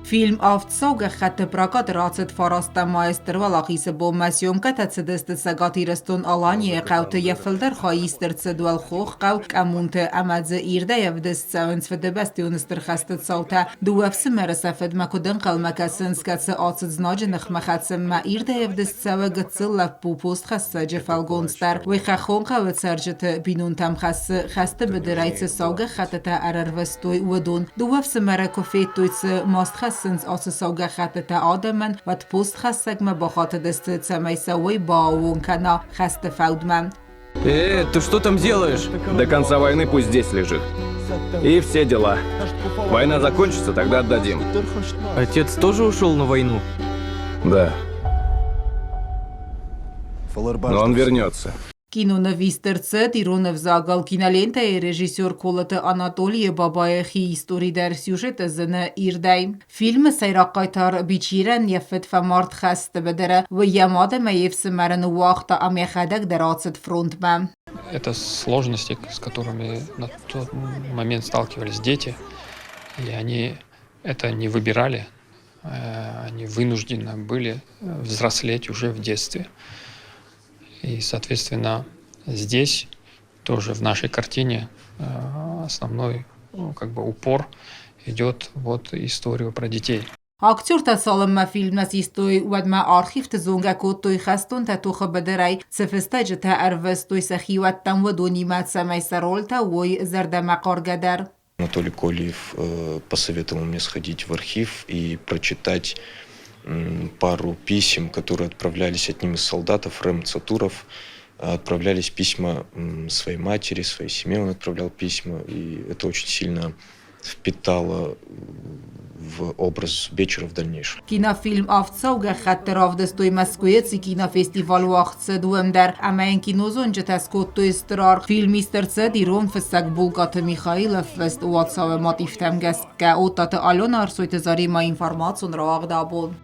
Film aufgezogen hat der Praga դրացդ Ֆարաստամայստր վալախիսը բոմասյոմկա տացդստը սագատիրստուն Ալանի եղավտը եֆլդեր խայիստր ցդուալ խող ყավ կամունտը ամաձը իրդա եւ դսցավնց վդեբաստիոնստր խաստը ցավտա դուավսը մերսաֆդ մակուդն qalmakasın skatsı atsıznacı nıxmaxatsın ma irdə եւ dsçava gıtsılla pupost xassa jefalgonstar və xaxonqa və sərcətə binun tam xassa xasta bədərayçı savqa xatata ararvastoy udun duvavsը mərakofettoyçı mast سنس آسوساگ خطت آدمن و پست خستگ ما با خاطر دست سمیسوی با اون کنا خست فودمن. Ты что там делаешь? До конца войны пусть здесь лежит. И все дела. Война закончится, тогда отдадим. Отец тоже ушел на войну? Да. Но он вернется. Կինոնվիստերցը Տիրոնև Զագալ կինալենտա է ռեժիսոր Կոլոտը Անատոլիե Բաբայեխի իստորի դեր սյուժետը զնը իրդայ ֆիլմը սայրակայտար բիչիրեն եւ ֆետֆամարտ խաստը բդերը ու ямադը մայև սմարն ուախտա ամեխադակ դրացդ ֆրոնտմա. Это сложности, с которыми на тот момент сталкивались дети, и они это не выбирали, они вынуждены были взрослеть уже в детстве. И, соответственно, здесь тоже в нашей картине основной упор идет вот историю про детей. Актер тасалма фільмнас істой удма архів тзунга коттой хастон та тухо бедерай цефестаج та арвестой сахиват там водонимат самайсаролта ой зардамакаргадер. Анатолий Кольев посоветовал мне сходить в архив и прочитать пару писем, которые отправлялись одним из солдатов, Рэм Цатуров. Отправлялись письма своей матери, своей семье он отправлял письма, и это очень сильно впитало в образ Бечера в дальнейшем. Кинофильм «Авцауга» хаттерав дестой Москвец и кинофестиваль вахтце дуэмдер амайн кинозонче таскотто истрар фильмистерце дирон фесак Булгата Михайлов вест уатсаве матифтемгест ка отата алон арсойте зарима информацион раагдабон.